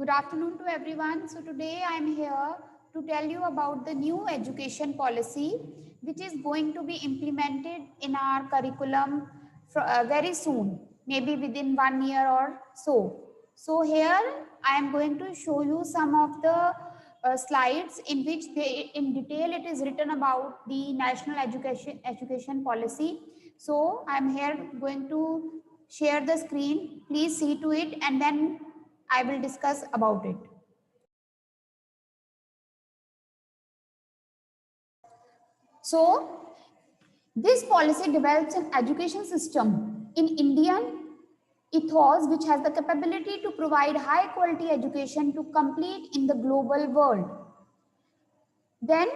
Good afternoon to everyone. So today I am here to tell you about the new education policy which is going to be implemented in our curriculum very soon, maybe within 1 year or so. So here I am going to show you some of the slides in which in detail it is written about the national education policy. So I am here going to share the screen. Please see to it and then I will discuss about it. So, this policy develops an education system in Indian ethos which has the capability to provide high quality education to complete in the global world. Then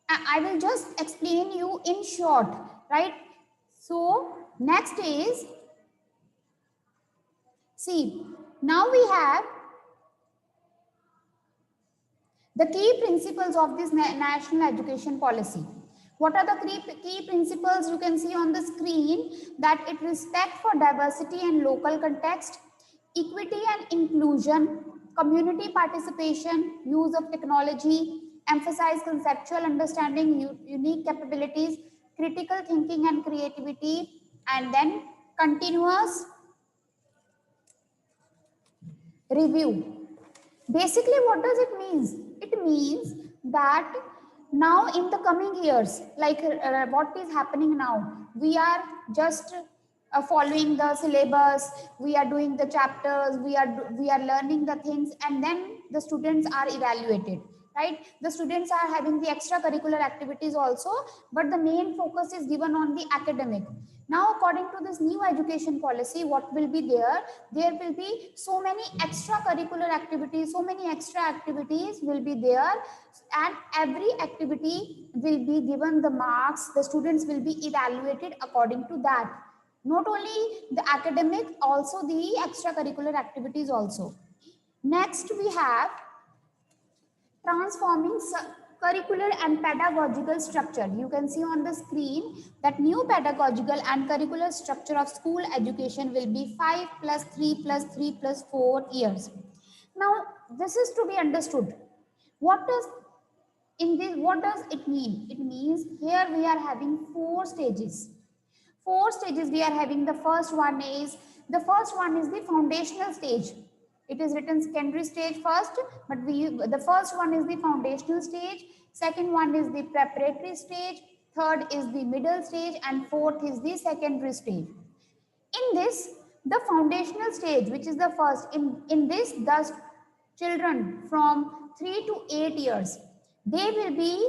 I will just explain you in short, right? So, next is, see, now we have the key principles of this national education policy. What are the key principles? You can see on the screen that it respect for diversity and local context, equity and inclusion, community participation, use of technology, emphasize conceptual understanding, unique capabilities, critical thinking and creativity, and then continuous review. Basically, what does it mean? It means that now in the coming years, like what is happening now, we are just following the syllabus, we are doing the chapters, we are learning the things, and then the students are evaluated, right? The students are having the extracurricular activities also, but the main focus is given on the academic. Now, according to this new education policy, what will be there? There will be so many extracurricular activities, so many extra activities will be there, and every activity will be given the marks. The students will be evaluated according to that. Not only the academic, also the extracurricular activities also. Next, we have transforming curricular and pedagogical structure. You can see on the screen that new pedagogical and curricular structure of school education will be 5 plus 3 plus 3 plus 4 years. Now, this is to be understood. What does it mean? It means here we are having 4 stages. 4 stages we are having. The first one is the foundational stage. It is written secondary stage first, but the first one is the foundational stage, second one is the preparatory stage, third is the middle stage, and fourth is the secondary stage. In this, the foundational stage, which is the first, in this, the children from 3 to 8 years, they will be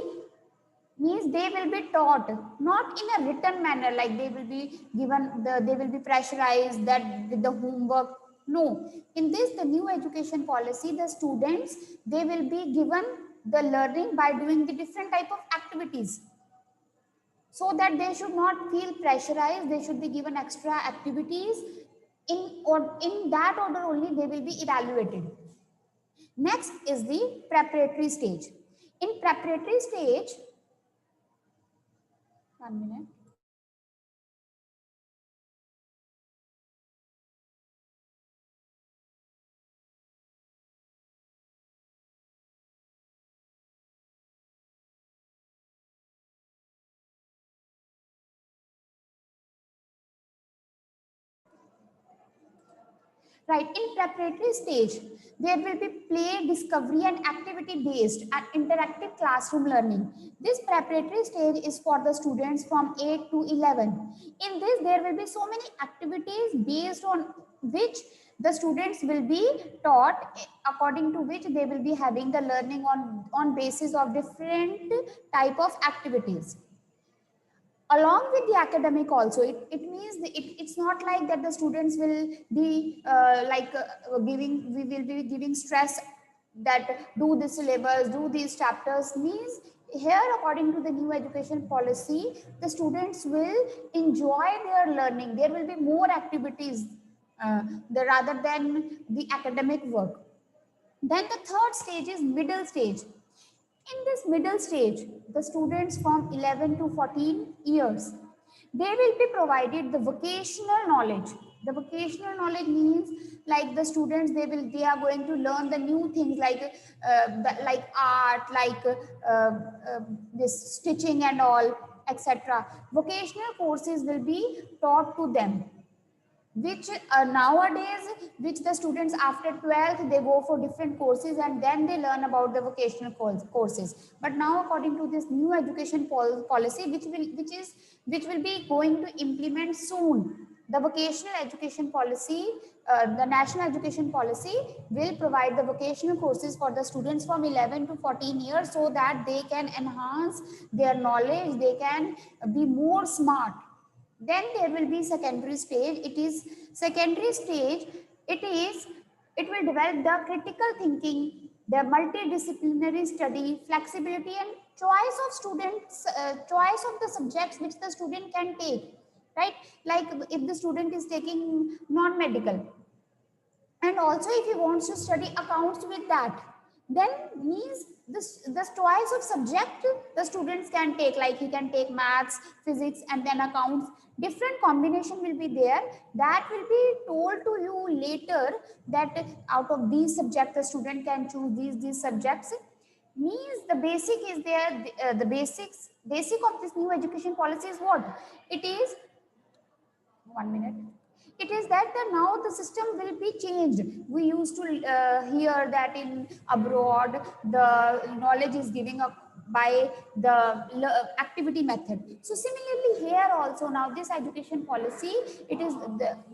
taught not in a written manner, like they will be given they will be pressurized that with the homework. No, in this, the new education policy, the students, they will be given the learning by doing the different type of activities, so that they should not feel pressurized. They should be given extra activities. In that order only they will be evaluated. Next is the preparatory stage. In preparatory stage, 1 minute. Right, in preparatory stage, there will be play, discovery, and activity-based and interactive classroom learning. This preparatory stage is for the students from 8 to 11. In this, there will be so many activities based on which the students will be taught, according to which they will be having the learning on basis of different type of activities. Along with the academic also, it means it's not like that the students will be we will be giving stress that do the syllabus, do these chapters. Means here, according to the new education policy, the students will enjoy their learning. There will be more activities rather than the academic work. Then the third stage is middle stage. In this middle stage, the students from 11 to 14 years, they will be provided the vocational knowledge. The vocational knowledge means like the students, they are going to learn the new things like art, like this stitching and all, etc. Vocational courses will be taught to them, which nowadays, which the students after 12th they go for different courses and then they learn about the vocational courses. But now according to this new education policy, which will be going to implement soon, the vocational education policy, the national education policy will provide the vocational courses for the students from 11 to 14 years, so that they can enhance their knowledge, they can be more smart. Then there will be secondary stage. It is secondary stage, it will develop the critical thinking, the multidisciplinary study, flexibility and choice of students, choice of the subjects which the student can take, right? Like if the student is taking non-medical, and also if he wants to study accounts with that, then means the choice of subject the students can take, like he can take maths, physics and then accounts. Different combination will be there, that will be told to you later, that out of these subjects the student can choose these subjects. Means the basic is there, the basic of this new education policy is what it is. 1 minute. It is that now the system will be changed. We used to hear that in abroad the knowledge is giving up by the activity method. So similarly here also, now this education policy,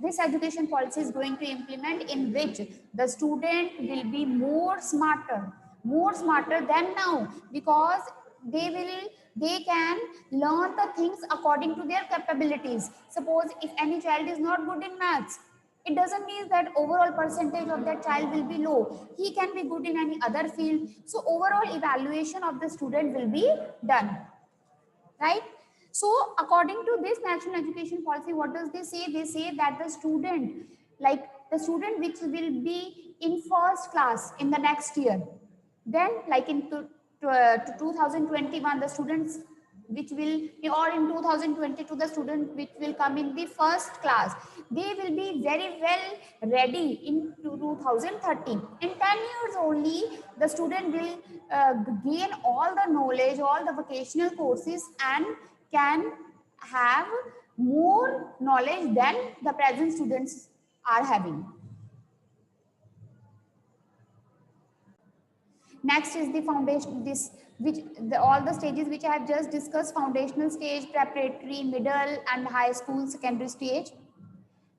this education policy is going to implement, in which the student will be more smarter than now, because they can learn the things according to their capabilities. Suppose if any child is not good in maths, it doesn't mean that overall percentage of that child will be low. He can be good in any other field. So overall evaluation of the student will be done, right? So according to this national education policy, what does they say? They say that the student, like the student which will be in first class in the next year, then like in to 2021, the students which will, or in 2022, the student which will come in the first class, they will be very well ready in 2030. In 10 years only, the student will gain all the knowledge, all the vocational courses, and can have more knowledge than the present students are having. Next is the foundation, all the stages which I have just discussed: foundational stage, preparatory, middle and high school, secondary stage.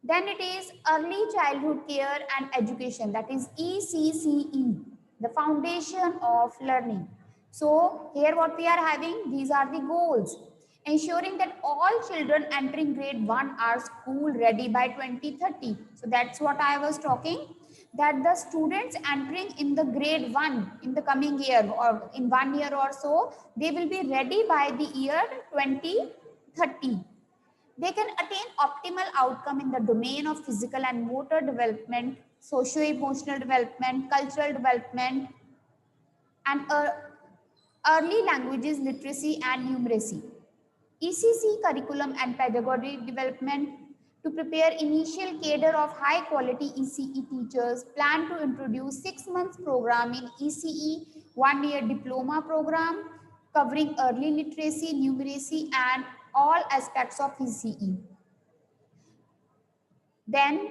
Then it is early childhood care and education, that is ECCE, the foundation of learning. So here what we are having, these are the goals: ensuring that all children entering grade 1 are school ready by 2030. So that's what I was talking, that the students entering in the grade 1 in the coming year, or in 1 year or so, they will be ready by the year 2030. They can attain optimal outcome in the domain of physical and motor development, socio-emotional development, cultural development, and early languages literacy and numeracy. ECC curriculum and pedagogy development: to prepare initial cadre of high quality ECE teachers, plan to introduce 6 months program in ECE, 1-year diploma program covering early literacy, numeracy and all aspects of ECE. Then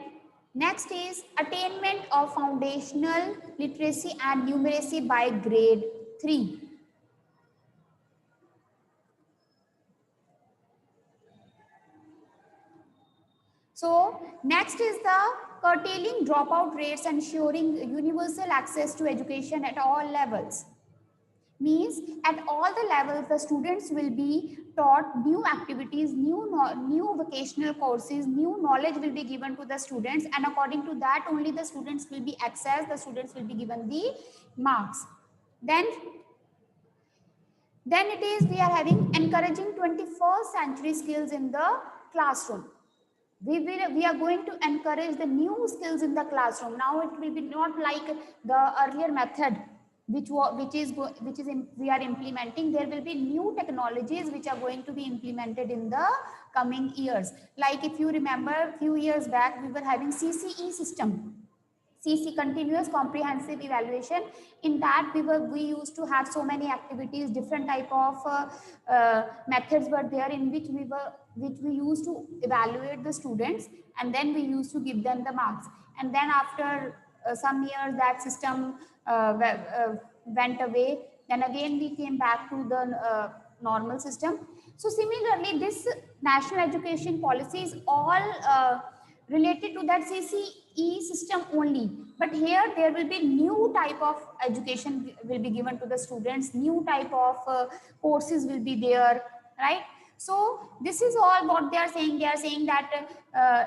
next is attainment of foundational literacy and numeracy by grade 3. So next is the curtailing dropout rates, ensuring universal access to education at all levels. Means at all the levels, the students will be taught new activities, new vocational courses, new knowledge will be given to the students, and according to that only the students will be accessed, the students will be given the marks. Then it is, we are having encouraging 21st century skills in the classroom. We are going to encourage the new skills in the classroom. Now it will be not like the earlier method. we are implementing. There will be new technologies which are going to be implemented in the coming years. Like if you remember, a few years back we were having CCE system, CC, continuous comprehensive evaluation. In that we used to have so many activities, different type of methods were there in which we used to evaluate the students, and then we used to give them the marks. And then after some years that system went away. Then again we came back to the normal system. So similarly, this national education policy is all related to that CCE system only. But here there will be new type of education will be given to the students, new type of courses will be there, right? So this is all what they are saying. They are saying that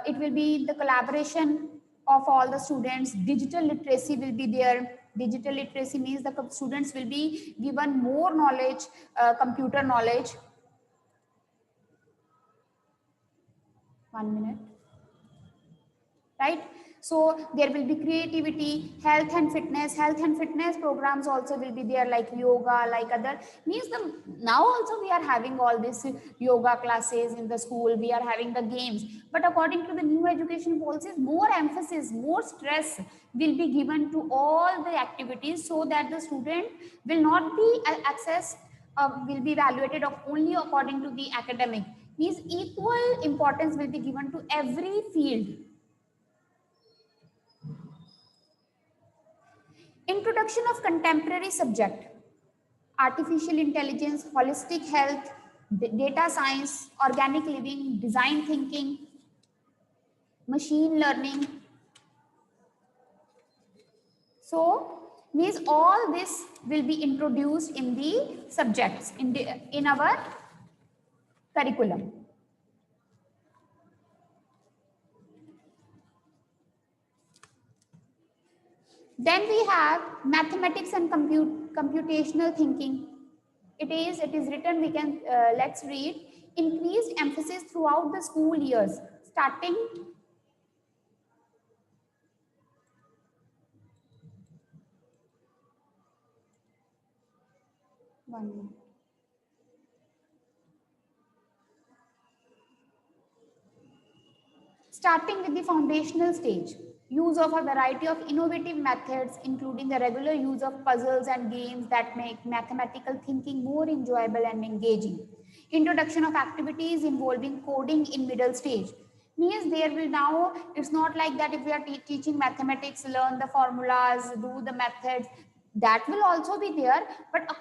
it will be the collaboration of all the students. Digital literacy will be there. Digital literacy means the students will be given more knowledge, computer knowledge. 1 minute. Right? So there will be creativity, health and fitness programs also will be there, like yoga, like other means the now also we are having all this yoga classes in the school, we are having the games. But according to the new education policies, more emphasis, more stress will be given to all the activities, so that the student will not be accessed, will be evaluated of only according to the academic. Means equal importance will be given to every field. Introduction of contemporary subject, artificial intelligence, holistic health, data science, organic living, design thinking, machine learning. So means all this will be introduced in the subjects in our curriculum. Then we have mathematics and computational thinking. It is written, we can let's read. Increased emphasis throughout the school years, starting one minute. Starting with the foundational stage, use of a variety of innovative methods, including the regular use of puzzles and games that make mathematical thinking more enjoyable and engaging. Introduction of activities involving coding in middle stage. Means there will now, it's not like that if we are teaching mathematics, learn the formulas, do the methods, that will also be there. But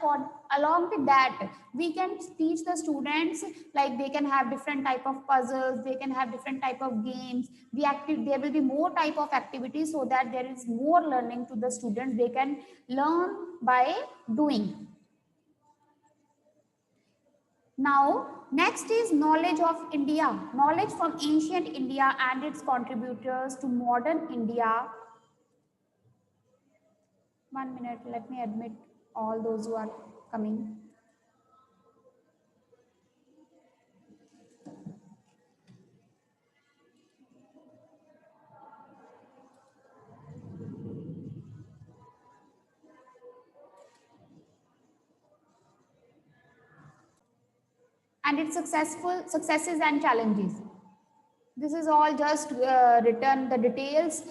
along with that, we can teach the students, like they can have different type of puzzles, they can have different type of games. There will be more type of activities, so that there is more learning to the students. They can learn by doing. Now, next is knowledge of India, knowledge from ancient India and its contributors to modern India. 1 minute, let me admit all those who are coming. And its successes and challenges. This is all just written, the details.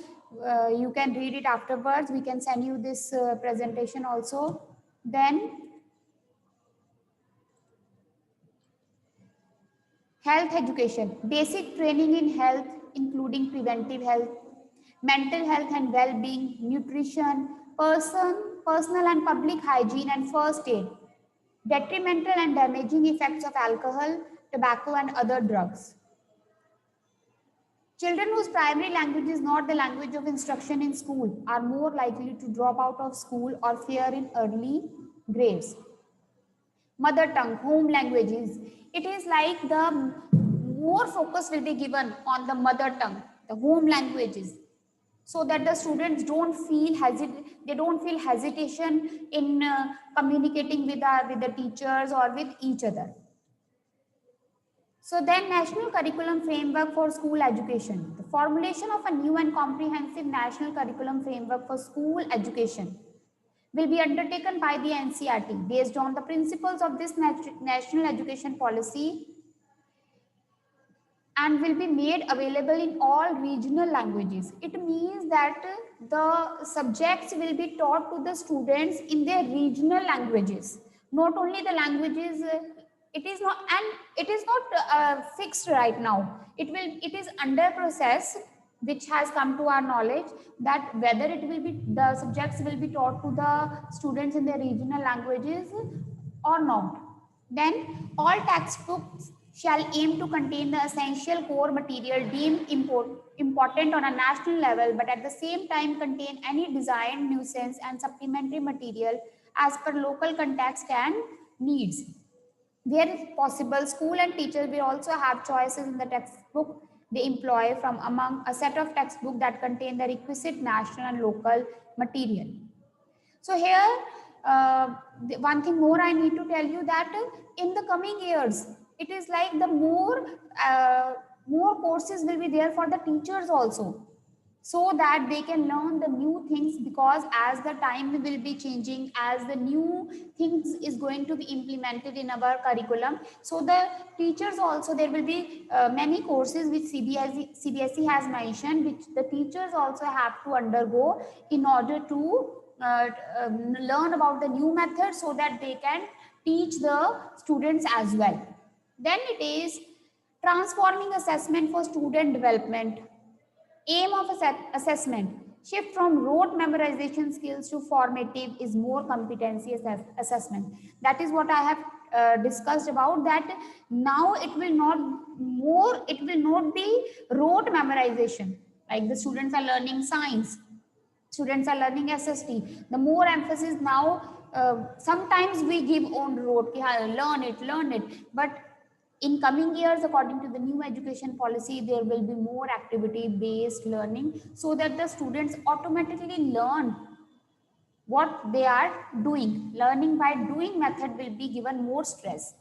You can read it afterwards. We can send you this presentation also. Then health education, basic training in health, including preventive health, mental health and well-being, nutrition, personal and public hygiene and first aid, detrimental and damaging effects of alcohol, tobacco and other drugs. Children whose primary language is not the language of instruction in school are more likely to drop out of school or fail in early grades. Mother tongue, home languages. It is like the more focus will be given on the mother tongue, the home languages, so that the students don't feel hesitation in communicating with the teachers or with each other. So then, national curriculum framework for school education. The formulation of a new and comprehensive national curriculum framework for school education. will be undertaken by the NCERT based on the principles of this national education policy and will be made available in all regional languages. It means that the subjects will be taught to the students in their regional languages, not only the languages. It is not, and it is not fixed right now. It is under process, which has come to our knowledge, that whether it will be, the subjects will be taught to the students in their regional languages or not. Then all textbooks shall aim to contain the essential core material deemed important on a national level, but at the same time contain any design, nuisance, and supplementary material as per local context and needs. Where possible, school and teachers will also have choices in the textbook they employ from among a set of textbooks that contain the requisite national and local material. So here, one thing more I need to tell you that in the coming years, it is like the more courses will be there for the teachers also, so that they can learn the new things, because as the time will be changing, as the new things is going to be implemented in our curriculum, so the teachers also, there will be many courses which CBSE has mentioned, which the teachers also have to undergo in order to learn about the new method, so that they can teach the students as well. Then it is transforming assessment for student development. Aim of assessment: shift from rote memorization skills to formative is more competency assessment. That is what I have discussed about, that now it will not be rote memorization, like the students are learning science, students are learning SST. The more emphasis now, sometimes we give on rote, learn it, but in coming years, according to the new education policy, there will be more activity based learning, so that the students automatically learn what they are doing. Learning by doing method will be given more stress.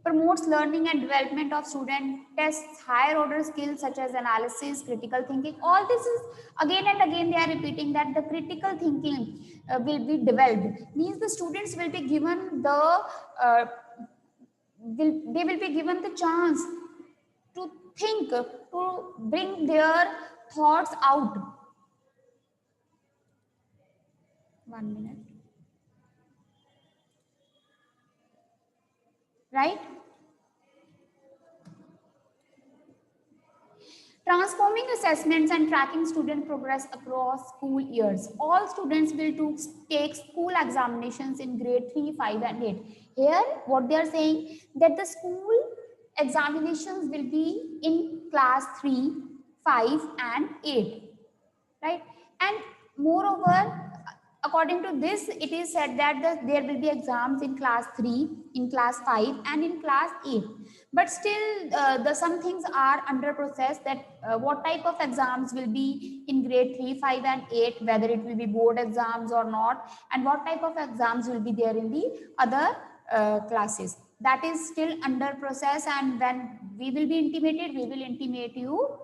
Promotes learning and development of student, tests higher order skills such as analysis, critical thinking. All this is again and again they are repeating, that the critical thinking will be developed. Means the students will be given the they will be given the chance to think, to bring their thoughts out. 1 minute. Right? Transforming assessments and tracking student progress across school years. All students will take school examinations in grade 3, 5 and 8. Here, what they are saying, that the school examinations will be in class 3, 5 and 8. Right? And moreover, according to this, it is said that there will be exams in class 3, in class 5 and in class 8. But still, some things are under process, that what type of exams will be in grade 3, 5 and 8, whether it will be board exams or not, and what type of exams will be there in the other classes. That is still under process, and when we will be intimated, we will intimate you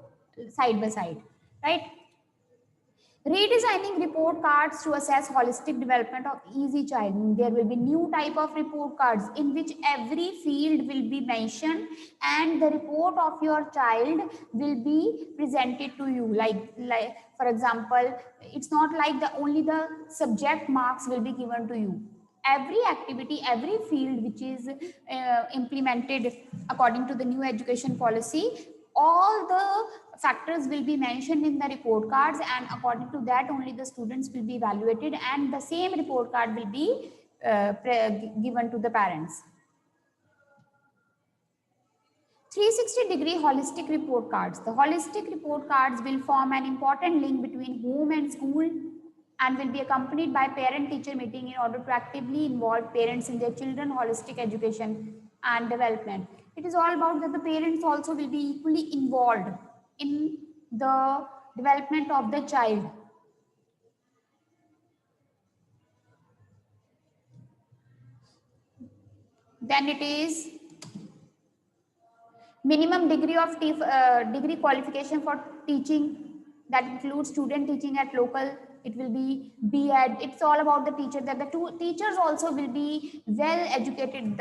side by side, right? Redesigning report cards to assess holistic development of easy child. There will be new type of report cards in which every field will be mentioned, and the report of your child will be presented to you. Like for example, it's not like only the subject marks will be given to you. Every activity, every field which is implemented according to the new education policy, all the factors will be mentioned in the report cards, and according to that only the students will be evaluated, and the same report card will be given to the parents. 360-degree holistic report cards. The holistic report cards will form an important link between home and school, and will be accompanied by parent-teacher meeting in order to actively involve parents in their children's holistic education and development. It is all about that the parents also will be equally involved in the development of the child. Then it is minimum degree of degree qualification for teaching, that includes student teaching at local it will be B.Ed. It's all about the teacher, that the two teachers also will be well educated.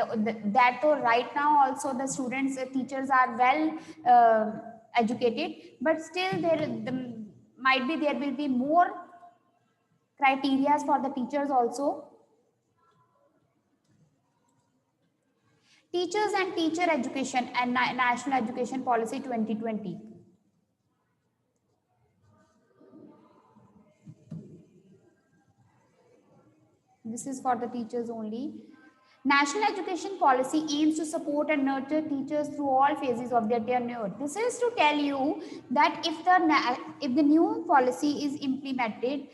That though right now also the students, teachers are well educated, but still might be there will be more criteria for the teachers also. Teachers and teacher education and national education policy 2020. This is for the teachers only. National education policy aims to support and nurture teachers through all phases of their tenure. This is to tell you that if the new policy is implemented,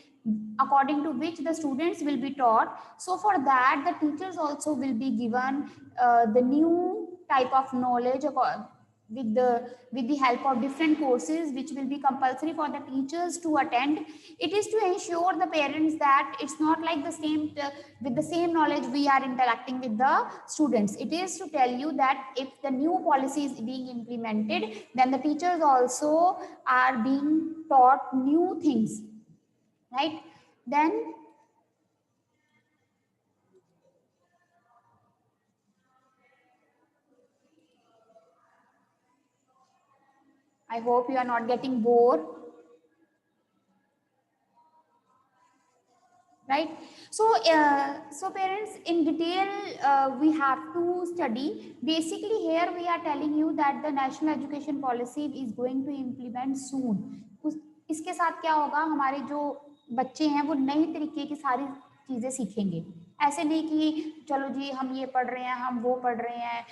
according to which the students will be taught, so for that the teachers also will be given the new type of knowledge with the help of different courses which will be compulsory for the teachers to attend. It is to ensure the parents that it's not like the same with the same knowledge we are interacting with the students. It is to tell you that if the new policy is being implemented, then the teachers also are being taught new things, right? Then I hope you are not getting bored, right? So parents, in detail we have to study. Basically here we are telling you that the national education policy is going to implement soon. इसके साथ क्या होगा, हमारे जो बच्चे हैं वो नई तरीके की सारी चीजें सीखेंगे। ऐसे नहीं कि चलो जी हम ये पढ़ रहे हैं, हम वो पढ़ रहे हैं,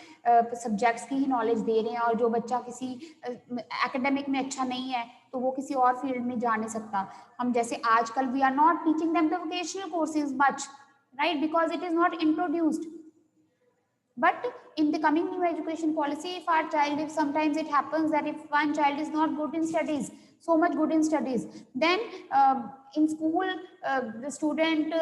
सब्जेक्ट्स की ही नॉलेज दे रहे हैं, और जो बच्चा किसी एकेडमिक में अच्छा नहीं है तो वो किसी और फील्ड में जा नहीं सकता। हम जैसे आजकल we are not teaching them the vocational courses much, right, because it is not introduced. But in the coming new education policy, if our child, if sometimes it happens that if one child is not good in studies, so much good in studies, then in school the student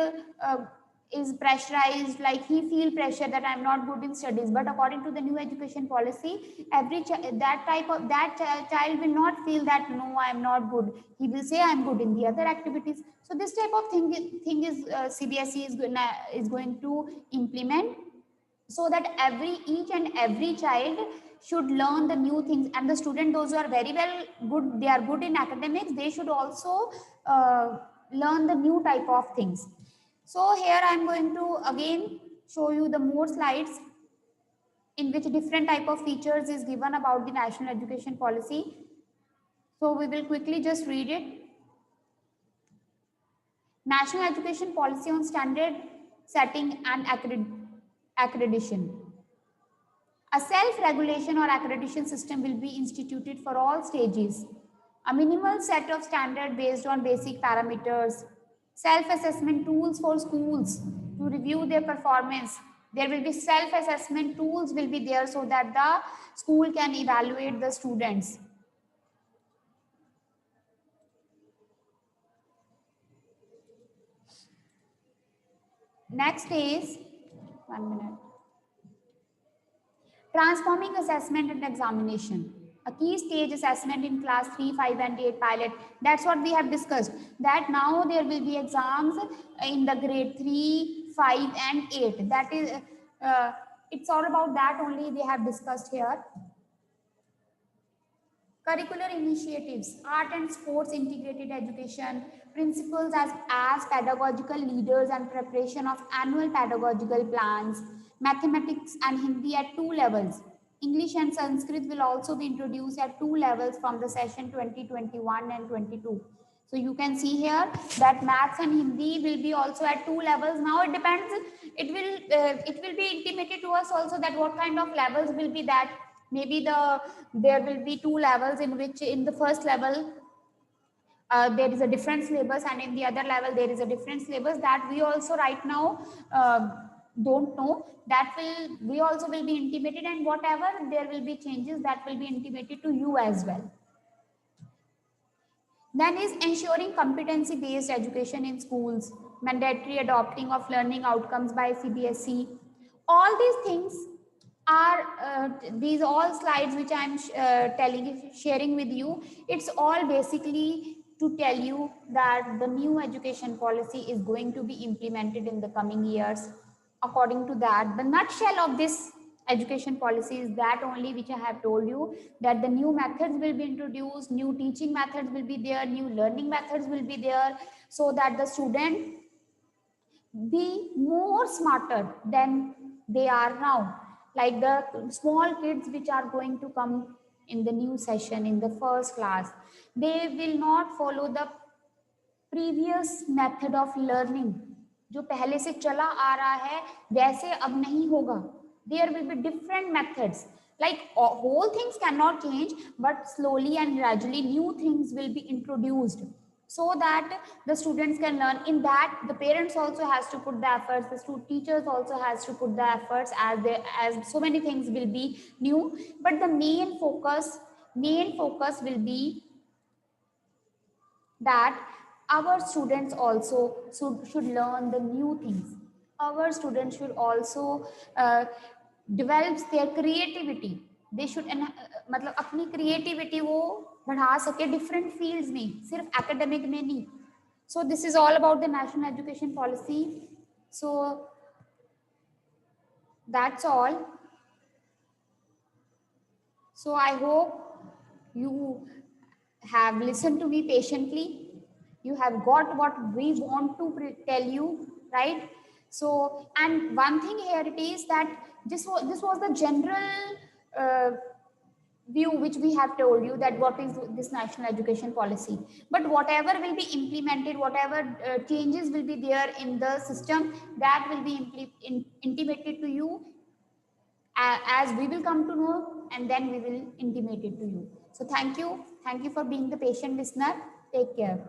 is pressurized, like he feel pressure that I'm not good in studies. But according to the new education policy, that child will not feel that no, I'm not good. He will say I'm good in the other activities. So this type of thing is CBSE is going to implement, so that each and every child should learn the new things. And the student, those who are very well good, they are good in academics, they should also learn the new type of things. So here I am going to again show you the more slides in which different type of features is given about the national education policy. So we will quickly just read it. National education policy on standard setting and accreditation. A self-regulation or accreditation system will be instituted for all stages. A minimal set of standards based on basic parameters. Self-assessment tools for schools to review their performance. There will be self-assessment tools will be there so that the school can evaluate the students. Next is, 1 minute. Transforming assessment and examination. A key stage assessment in class 3, 5 and 8 pilot. That's what we have discussed. That now there will be exams in the grade 3, 5 and 8. That is, it's all about that only they have discussed here. Curricular initiatives, art and sports integrated education, principals as pedagogical leaders and preparation of annual pedagogical plans, mathematics and Hindi at 2 levels. English and Sanskrit will also be introduced at 2 levels from the session 2021 and 22. So you can see here that maths and Hindi will be also at 2 levels. Now it depends, it will be intimated to us also that what kind of levels will be that. Maybe there will be 2 levels in which in the first level there is a different syllabus and in the other level there is a different syllabus. That we also right now don't know. That we also will be intimated, and whatever there will be changes that will be intimated to you as well. Then is ensuring competency based education in schools, mandatory adopting of learning outcomes by CBSE. All these things are these all slides which I'm sharing with you. It's all basically to tell you that the new education policy is going to be implemented in the coming years. According to that, the nutshell of this education policy is that only which I have told you, that the new methods will be introduced, new teaching methods will be there, new learning methods will be there, so that the student be more smarter than they are now. Like the small kids which are going to come in the new session in the first class, they will not follow the previous method of learning. जो पहले से चला आ रहा है वैसे अब नहीं होगा. There will be different methods. Like whole things cannot change, but slowly and gradually new things will be introduced, so that the students can learn. In that, the parents also has to put the efforts, the teachers also has to put the efforts, as so many things will be new. But the main focus will be that our students also should learn the new things. Our students should also develop their creativity. They should मतलब अपनी creativity वो बढ़ा सके different fields में, सिर्फ academic में नहीं. So this is all about the national education policy. So that's all. So I hope you have listened to me patiently. You have got what we want to tell you, right? So, and one thing here it is that this was the general view which we have told you, that what is this national education policy. But whatever will be implemented, whatever changes will be there in the system, that will be intimated to you as we will come to know, and then we will intimate it to you. So thank you for being the patient listener. Take care.